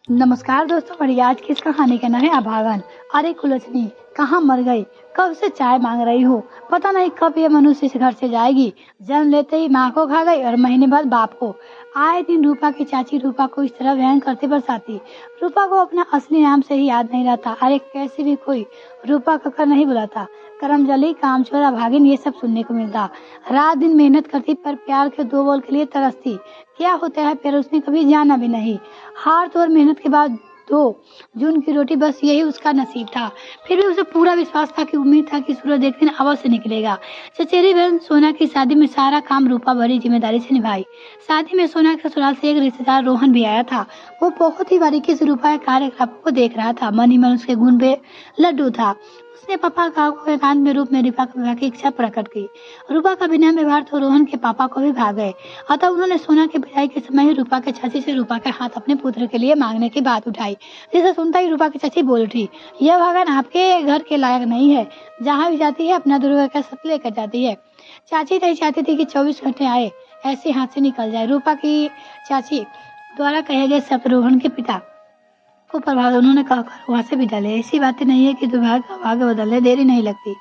नमस्कार दोस्तों, मेरी आज की इस कहानी का नाम है अभागन। अरे कुलछनी, कहाँ मर गई? कब से चाय मांग रही हूँ। पता नहीं कब ये मनुष्य इस घर से जाएगी। जन्म लेते ही माँ को खा गई और महीने बाद बाप को। आए दिन रूपा की चाची रूपा को इस तरह बयान करते बरसाती। रूपा को अपना असली नाम से ही याद नहीं रहता। अरे कैसे भी कोई रूपा ककर नहीं बुलाता। करमजली, कामचोरा, भागिन, ये सब सुनने को मिलता। रात दिन मेहनत करती पर प्यार के दो बोल के लिए तरसती। क्या होता है प्यार उसने कभी जाना भी नहीं। हार तो और मेहनत के बाद दो जून की रोटी, बस यही उसका नसीब था। फिर भी उसे पूरा विश्वास था कि उम्मीद था कि सूरज एक दिन अवश्य निकलेगा। चचेरी बहन सोना की शादी में सारा काम रूपा बड़ी जिम्मेदारी से निभाई। शादी में सोना के ससुराल से एक रिश्तेदार रोहन भी आया था। वो बहुत ही बारीकी से रूपा के कार्यकलापों को देख रहा था। मन ही मन उसके गुण पे लड्डू था। उसने पापा का एकांत में रूप में रूपा का विवाह की इच्छा प्रकट की। रूपा का बिना व्यवहार तो रोहन के पापा को भी भाग गए। अतः उन्होंने सोना की विदाई के समय ही रूपा के चाची से रूपा के हाथ अपने पुत्र के लिए मांगने की बात उठाई। जिसे सुनता ही रूपा की चाची बोल उठी, यह भागन आपके घर के लायक नहीं है। जहाँ भी जाती है अपना दुर्गा का सब लेकर जाती है। चाची नहीं चाहती थी कि 24 घंटे आए ऐसे हाथ से निकल जाए। रूपा की चाची द्वारा कहे गए शब्द रोहन के पिता को प्रभावित उन्होंने कहकर वहां से विदा लिया। ऐसी बातें नहीं है कि दुर्भाग्य का भाग्य बदलने देरी नहीं लगती।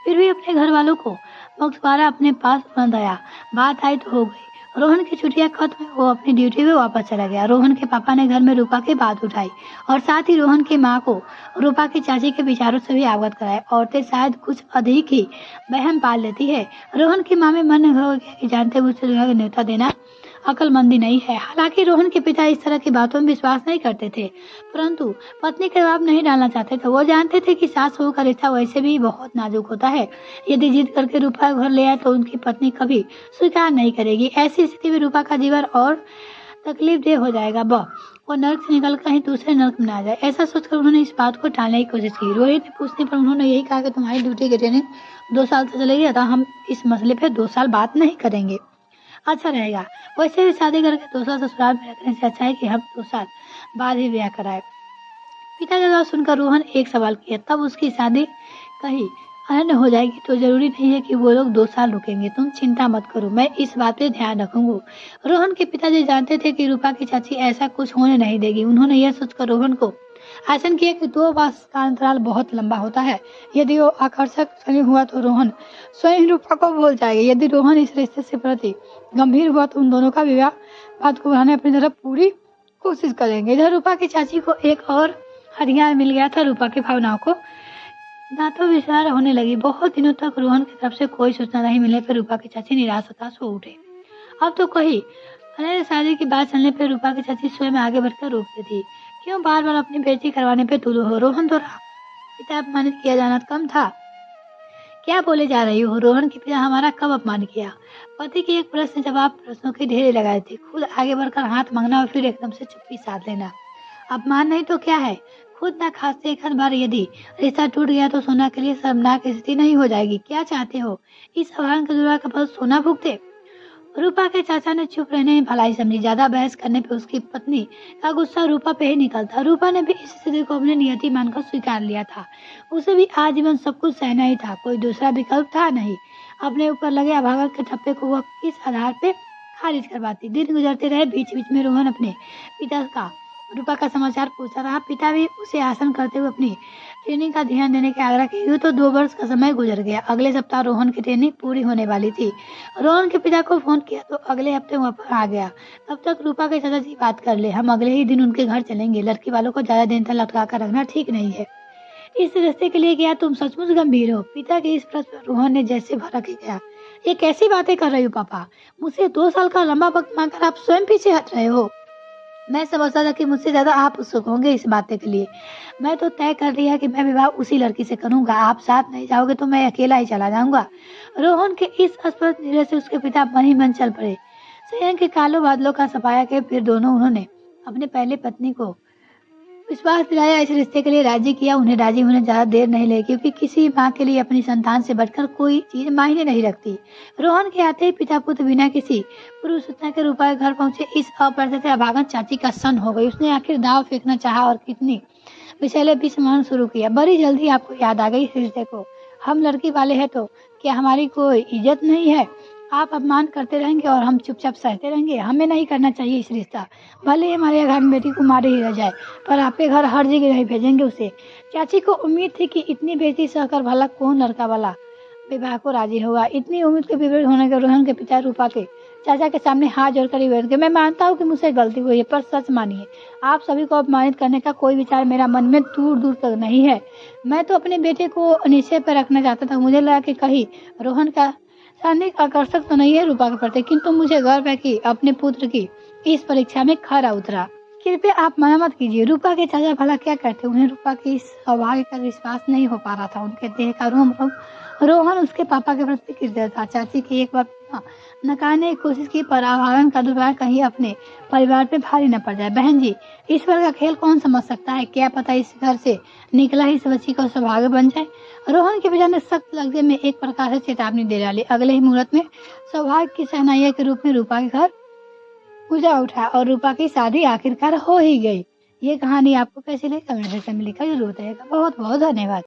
फिर भी अपने घर वालों को मखबारा अपने पास बंद आया। बात आई तो हो गई। रोहन की छुट्टियां खत्म हुई, वो अपनी ड्यूटी पे वापस चला गया। रोहन के पापा ने घर में रूपा की बात उठाई और साथ ही रोहन की माँ को रूपा की चाची के विचारों से भी अवगत कराया। औरतें शायद कुछ अधिक ही वहम पाल लेती है। रोहन की माँ में मन हो गया कि जानते मुझसे न्योता देना अक्लमंदी नहीं है। हालांकि रोहन के पिता इस तरह की बातों में विश्वास नहीं करते थे, परंतु पत्नी का दबाव नहीं डालना चाहते थे। वो जानते थे कि सास बहू का रिश्ता वैसे भी बहुत नाजुक होता है। यदि जिद करके रूपा घर ले आए तो उनकी पत्नी कभी स्वीकार नहीं करेगी। ऐसी स्थिति में रूपा का जीवन और तकलीफ देह हो जाएगा। वो नर्क से निकल कहीं दूसरे नर्क में आ जाए। ऐसा सोचकर उन्होंने इस बात को टालने की कोशिश की। रोहित ने पूछने पर उन्होंने यही कहा कि तुम्हारी ड्यूटी की ट्रेनिंग 2 साल से चलेगी, अतः हम इस मसले पर 2 साल बात नहीं करेंगे। अच्छा रहेगा। वैसे भी शादी करके 2 साल ससुराल में रखने से अच्छा है कि हम 2 साल बाद ही ब्याह कराए। पिता की बात सुनकर रोहन एक सवाल किया, तब उसकी शादी कहीं अन्य हो जाएगी तो जरूरी नहीं है कि वो लोग 2 साल रुकेंगे। तुम चिंता मत करो, मैं इस बात पे ध्यान रखूंगा। रोहन के पिताजी जानते थे कि रूपा की चाची ऐसा कुछ होने नहीं देगी। उन्होंने यह सोचकर रोहन को आसन किया कि 2 वर्ष का अंतराल बहुत लंबा होता है। यदि वो आकर्षक नहीं हुआ तो रोहन स्वयं रूपा को भूल जाएगी। यदि रोहन इस रिश्ते से प्रति गंभीर हुआ तो उन दोनों का विवाह बात को बढ़ाने अपनी तरफ पूरी कोशिश करेंगे। इधर रूपा की चाची को एक और हथियार मिल गया था। रूपा की भावनाओं को ना तो विचार होने लगी। बहुत दिनों तक रोहन की तरफ से कोई सूचना नहीं मिलने पर रूपा की चाची निराश हताश हो उठे। अब तो कहीं अरे शादी की बात चलने पर रूपा की चाची स्वयं आगे बढ़कर रोकती थी। क्यों बार बार अपनी बेइज्जती करवाने पे तुलू हो? रोहन तो रहा, पिता अपमानित किया जाना कम था। क्या बोले जा रही हो? रोहन के पिता हमारा कब अपमान किया? पति के एक प्रश्न जवाब प्रश्नों के ढेरे लगाए थे। खुद आगे बढ़कर हाथ मांगना और फिर एकदम से चुप्पी साध लेना अपमान नहीं तो क्या है? खुद ना खांसते एक बार यदि रिश्ता टूट गया तो सोना के लिए शर्मनाक स्थिति नहीं हो जाएगी? क्या चाहते हो इस आह्वान के दुआ का फल सोना भुगते? रूपा के चाचा ने चुप रहने में भलाई समझी। ज्यादा बहस करने पे उसकी पत्नी का गुस्सा रूपा पे ही निकलता। रूपा ने भी इस स्थिति को अपनी नियति मानकर स्वीकार लिया था। उसे भी आजीवन सब कुछ सहना ही था, कोई दूसरा विकल्प था नहीं। अपने ऊपर लगे अभागा के ठप्पे को वह किस आधार पे खारिज करवाती? दिन गुजरते रहे, बीच बीच में रोहन अपने पिता का रूपा का समाचार पूछता रहा। पिता भी उसे आसन करते हुए अपनी ट्रेनिंग का ध्यान देने के आग्रह किए। तो 2 वर्ष का समय गुजर गया। अगले सप्ताह रोहन की ट्रेनिंग पूरी होने वाली थी। रोहन के पिता को फोन किया तो अगले हफ्ते वहाँ पर आ गया। तब तक रूपा के चाचा जी बात कर ले, हम अगले ही दिन उनके घर चलेंगे। लड़की वालों को ज्यादा दिन तक लटका कर रखना ठीक नहीं है। इस रिश्ते के लिए क्या तुम सचमुच गंभीर हो? पिता के इस प्रश्न पर रोहन ने जैसे भड़क गया। ये कैसी बातें कर रही हो पापा? मुझसे 2 साल का लंबा वक्त मांगकर आप स्वयं पीछे हट रहे हो। मैं समझता था कि मुझसे ज्यादा आप उत्सुक होंगे इस बातें के लिए। मैं तो तय कर लिया कि मैं विवाह उसी लड़की से करूंगा। आप साथ नहीं जाओगे तो मैं अकेला ही चला जाऊंगा। रोहन के इस स्पष्ट निर्णय से उसके पिता मन ही मन चल पड़े। संयम के कालों बादलों का सफाया के फिर दोनों उन्होंने अपने पहले पत्नी को विश्वास दिलाया, इस रिश्ते के लिए राजी किया। उन्हें राजी होने ज्यादा देर नहीं लगी, क्योंकि किसी माँ के लिए अपनी संतान से बढ़कर कोई चीज मायने नहीं रखती। रोहन के आते ही पिता पुत्र बिना किसी पूर्व सूचना के रूपा के घर पहुंचे। इस अपरिचित अभागन चाची का सन हो गई। उसने आखिर दाव फेंकना चाहा और कितनी विषैले बीच मारना शुरू किया। बड़ी जल्दी आपको याद आ गई इस रिश्ते को। हम लड़की वाले हैं तो क्या हमारी कोई इज्जत नहीं है? आप अपमान करते रहेंगे और हम चुपचाप सहते रहेंगे। हमें नहीं करना चाहिए इस रिश्ता। भले ही हमारे घर में बेटी को मारे ही रह जाए, पर आपके घर हर जगह नहीं भेजेंगे उसे। चाची को उम्मीद थी कि इतनी बेइज्जती सहकर भला कौन लड़का वाला विवाह को राजी होगा। इतनी उम्मीद के विपरीत होने के रोहन के पिता रूपा के चाचा के सामने हाथ जोड़कर ही बैठ गए। मैं मानता हूँ कि मुझसे गलती हुई है, पर सच मानिए, आप सभी को अपमानित करने का कोई विचार मेरा मन में दूर दूर तक नहीं है। मैं तो अपने बेटे को निश्चय पर रखना चाहता था। मुझे लगा कि कहीं रोहन का शारीरिक आकर्षक तो नहीं है रूपा के प्रति, किंतु मुझे गर्व है कि अपने पुत्र की इस परीक्षा में खरा उतरा। कृपया आप मना मत कीजिए। रूपा के चाचा भला क्या कहते, उन्हें रूपा की इस सौभाग्य का विश्वास नहीं हो पा रहा था। उनके देह का रोम रोम रोहन उसके पापा के प्रति कृतज्ञ था। चाची की एक बार नकारने की कोशिश की, पर आभागन का दुर्भाग्य कहीं अपने परिवार पे भारी न पड़ जाए। बहन जी, ईश्वर का खेल कौन समझ सकता है, क्या पता इस घर से निकला ही इस बच्ची का सौभाग्य बन जाए। रोहन के पिता ने सख्त लफ्ज़ में एक प्रकार से चेतावनी दे डाली। अगले ही मुहूर्त में सौभाग्य की शहनाइया के रूप में रूपा के घर पूजा उठा और रूपा की शादी आखिरकार हो ही गई। ये कहानी आपको कैसी लगी कमेंट सेक्शन में लिखकर जरूर बताइएगा। बहुत बहुत धन्यवाद।